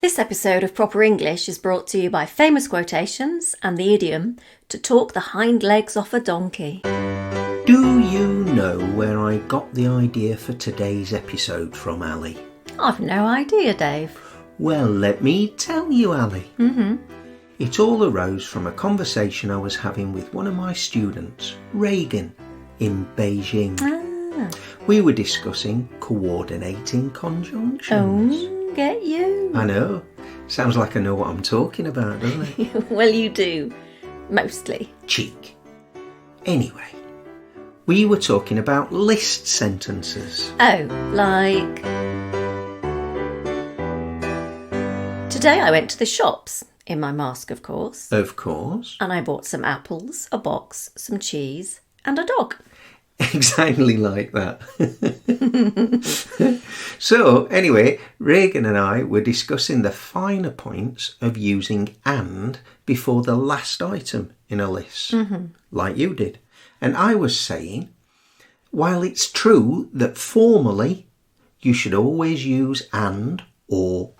This episode of Proper English is brought to you by Famous Quotations and the Idiom to talk the hind legs off a donkey. Do you know where I got the idea for today's episode from, Ali? I've no idea, Dave. Well, let me tell you, Ali. It all arose from a conversation I was having with one of my students, Reagan, in Beijing. We were discussing coordinating conjunctions. Oh, get you. I know. Sounds like I know what I'm talking about, doesn't it? Well, you do. Mostly. Cheek. Anyway, we were talking about list sentences. Oh, like... Today I went to the shops, in my mask, of course. Of course. And I bought some apples, a box, some cheese, and a dog. Exactly like that. So, anyway, Reagan and I were discussing the finer points of using and before the last item in a list, like you did. And I was saying, while it's true that formally you should always use and or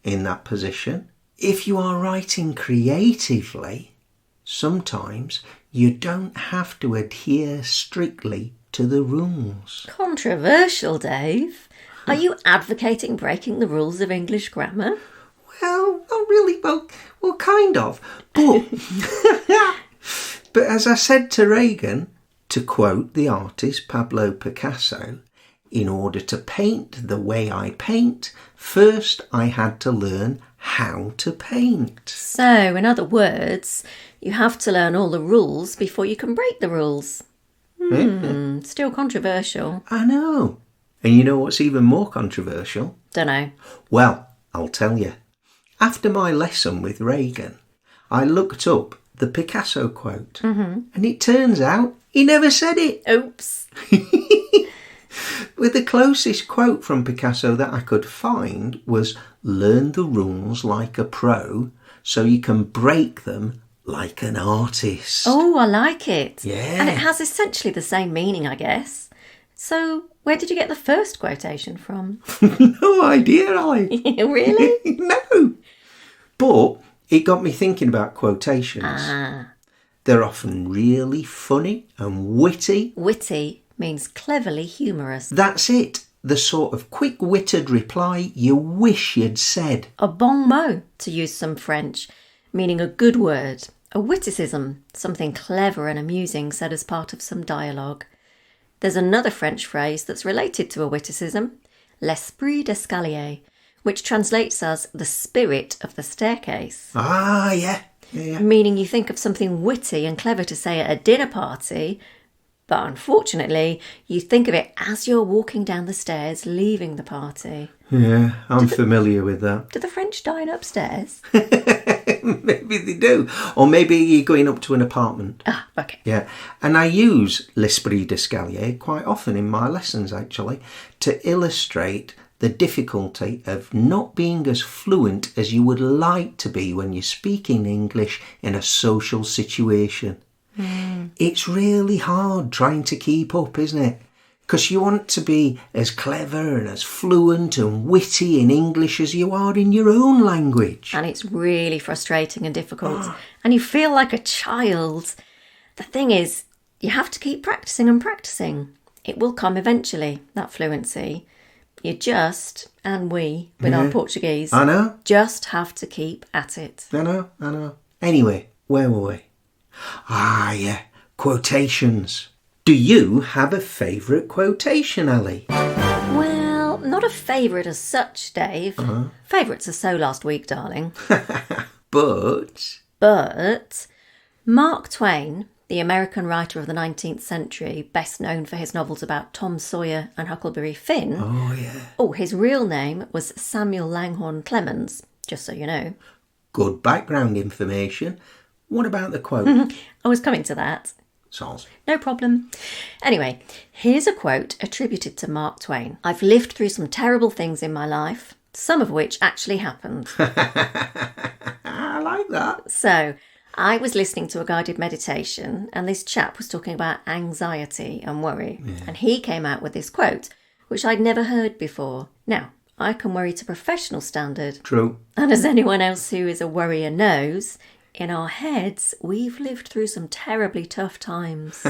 in that position, if you are writing creatively, sometimes you don't have to adhere strictly to the rules. Controversial, Dave. Are you advocating breaking the rules of English grammar? Well, not really. Well, kind of. But, but as I said to Reagan, to quote the artist Pablo Picasso, in order to paint the way I paint, first I had to learn how to paint. So, in other words, you have to learn all the rules before you can break the rules. Still controversial. I know. And you know what's even more controversial? Dunno. Well, I'll tell you. After my lesson with Reagan, I looked up the Picasso quote. And it turns out he never said it. Oops. With the closest quote from Picasso that I could find was, learn the rules like a pro so you can break them like an artist. Oh, I like it. Yeah. And it has essentially the same meaning, I guess. So, where did you get the first quotation from? No idea, Ali. Really? No. But it got me thinking about quotations. They're often really funny and witty. Witty means cleverly humorous. That's it. The sort of quick-witted reply you wish you'd said. A bon mot, to use some French, meaning a good word. A witticism, something clever and amusing said as part of some dialogue. There's another French phrase that's related to a witticism, l'esprit d'escalier, which translates as the spirit of the staircase. Ah, yeah. Meaning you think of something witty and clever to say at a dinner party, but unfortunately, you think of it as you're walking down the stairs, leaving the party. Yeah, I'm familiar with that. Do the French dine upstairs? Maybe they do. Or maybe you're going up to an apartment. Ah, okay. Yeah, and I use l'esprit d'escalier quite often in my lessons, actually, to illustrate the difficulty of not being as fluent as you would like to be when you're speaking English in a social situation. It's really hard trying to keep up, isn't it? Because you want to be as clever and as fluent and witty in English as you are in your own language. And it's really frustrating and difficult. And you feel like a child. The thing is, you have to keep practicing and practicing. It will come eventually, that fluency. You just, and we, with our Portuguese, I know. just have to keep at it. I know. Anyway, where were we? Ah, yeah, quotations. Do you have a favourite quotation, Ali? Well, not a favourite as such, Dave. Favourites are so last week, darling. But Mark Twain, the American writer of the 19th century, best known for his novels about Tom Sawyer and Huckleberry Finn. Oh, yeah. Oh, his real name was Samuel Langhorne Clemens, just so you know. Good background information. What about the quote? I was coming to that. Soz. No problem. Anyway, here's a quote attributed to Mark Twain. I've lived through some terrible things in my life, some of which actually happened. I like that. So, I was listening to a guided meditation and this chap was talking about anxiety and worry. And he came out with this quote, which I'd never heard before. Now, I can worry to professional standard. True. And as anyone else who is a worrier knows, in our heads, we've lived through some terribly tough times.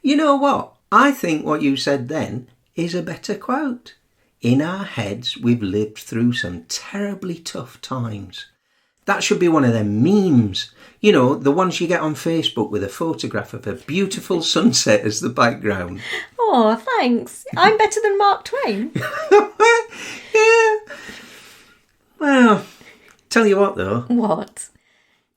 You know what? I think what you said then is a better quote. In our heads, we've lived through some terribly tough times. That should be one of them memes. You know, the ones you get on Facebook with a photograph of a beautiful sunset as the background. Oh, thanks. I'm better than Mark Twain. Yeah. Well, tell you what though. What?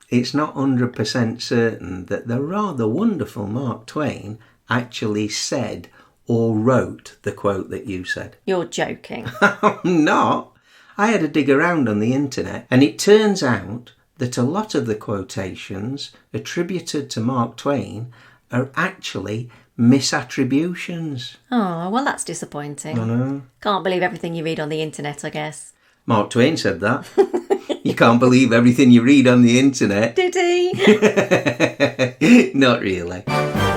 It's not 100% certain that the rather wonderful Mark Twain actually said or wrote the quote that you said. You're joking. I'm not. I had a dig around on the internet and it turns out that a lot of the quotations attributed to Mark Twain are actually misattributions. Oh, well, that's disappointing. I know. Can't believe everything you read on the internet, I guess. Mark Twain said that. You can't believe everything you read on the internet. Did he? Not really.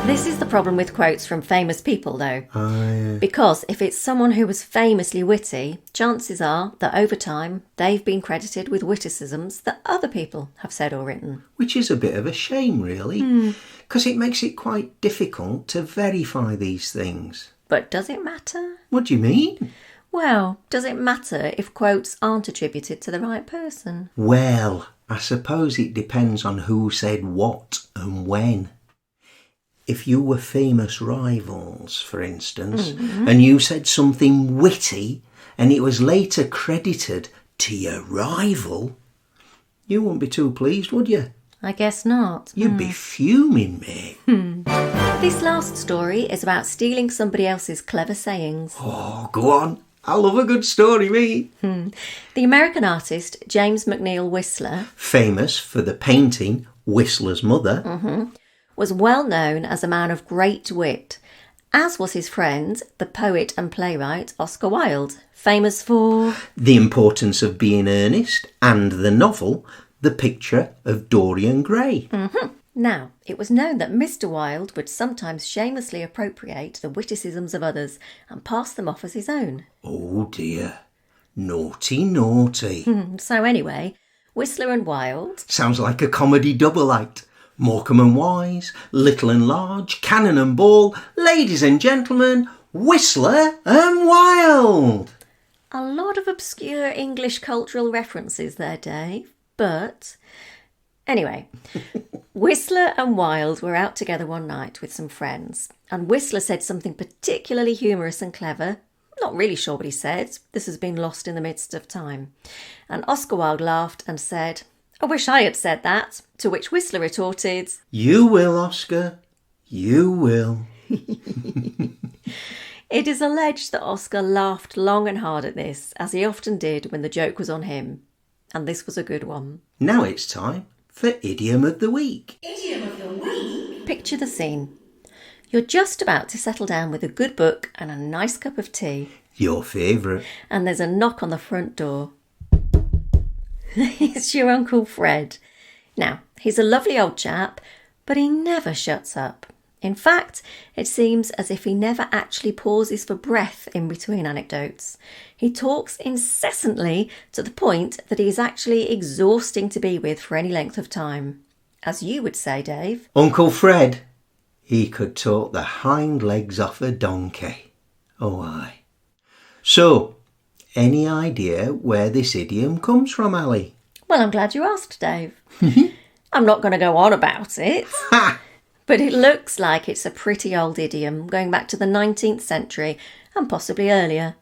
This is the problem with quotes from famous people, though. Oh, yeah. Because if it's someone who was famously witty, chances are that over time they've been credited with witticisms that other people have said or written. Which is a bit of a shame, really, because it makes it quite difficult to verify these things. But does it matter? What do you mean? Well, does it matter if quotes aren't attributed to the right person? Well, I suppose it depends on who said what and when. If you were famous rivals, for instance, and you said something witty and it was later credited to your rival, you wouldn't be too pleased, would you? I guess not. You'd be fuming, mate. This last story is about stealing somebody else's clever sayings. Oh, go on. I love a good story, me. The American artist James McNeill Whistler, famous for the painting Whistler's Mother, was well known as a man of great wit, as was his friend, the poet and playwright Oscar Wilde, famous for The Importance of Being Earnest and the novel The Picture of Dorian Gray. Now, it was known that Mr. Wilde would sometimes shamelessly appropriate the witticisms of others and pass them off as his own. Oh dear. Naughty, naughty. So anyway, Whistler and Wilde... Sounds like a comedy double act. Morecambe and Wise, Little and Large, Cannon and Ball, ladies and gentlemen, Whistler and Wilde. A lot of obscure English cultural references there, Dave, but... Anyway, Whistler and Wilde were out together one night with some friends, and Whistler said something particularly humorous and clever. Not really sure what he said. This has been lost in the midst of time. And Oscar Wilde laughed and said, "I wish I had said that," to which Whistler retorted, You will, Oscar. You will. It is alleged that Oscar laughed long and hard at this, as he often did when the joke was on him. And this was a good one. Now it's time for Idiom of the Week. Idiom of the week. Picture the scene. You're just about to settle down with a good book and a nice cup of tea, Your favourite. and there's a knock on the front door. It's your Uncle Fred. Now, he's a lovely old chap, but he never shuts up. In fact, it seems as if he never actually pauses for breath in between anecdotes. He talks incessantly to the point that he is actually exhausting to be with for any length of time. As you would say, Dave. Uncle Fred. He could talk the hind legs off a donkey. Oh, aye. So, any idea where this idiom comes from, Ali? Well, I'm glad you asked, Dave. I'm not going to go on about it. Ha! But it looks like it's a pretty old idiom going back to the 19th century and possibly earlier.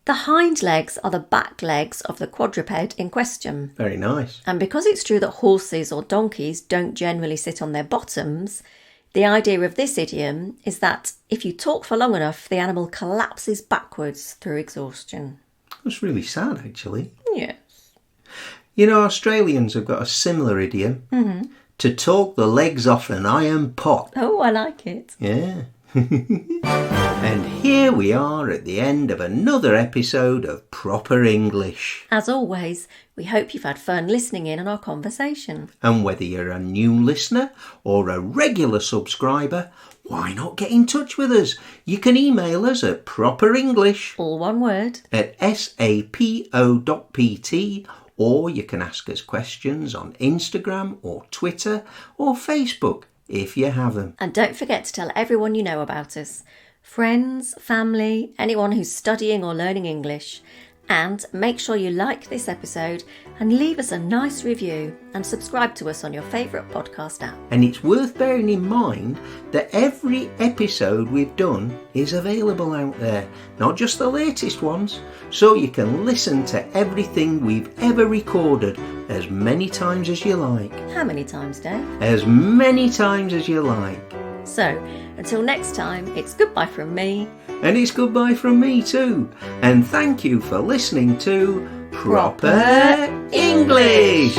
The hind legs are the back legs of the quadruped in question. Very nice. And because it's true that horses or donkeys don't generally sit on their bottoms, the idea of this idiom is that if you talk for long enough, the animal collapses backwards through exhaustion. That's really sad, actually. Yes. You know, Australians have got a similar idiom. To talk the legs off an iron pot. Oh, I like it. Yeah. And here we are at the end of another episode of Proper English. As always, we hope you've had fun listening in on our conversation. And whether you're a new listener or a regular subscriber, why not get in touch with us? You can email us at properenglish, all one word, at sapo.pt, or you can ask us questions on Instagram or Twitter or Facebook if you have them. And don't forget to tell everyone you know about us. Friends, family, anyone who's studying or learning English. And make sure you like this episode and leave us a nice review and subscribe to us on your favourite podcast app. And it's worth bearing in mind that every episode we've done is available out there, not just the latest ones, so you can listen to everything we've ever recorded as many times as you like. How many times, Dave? As many times as you like. So, until next time, it's goodbye from me. And it's goodbye from me too. And thank you for listening to Proper English.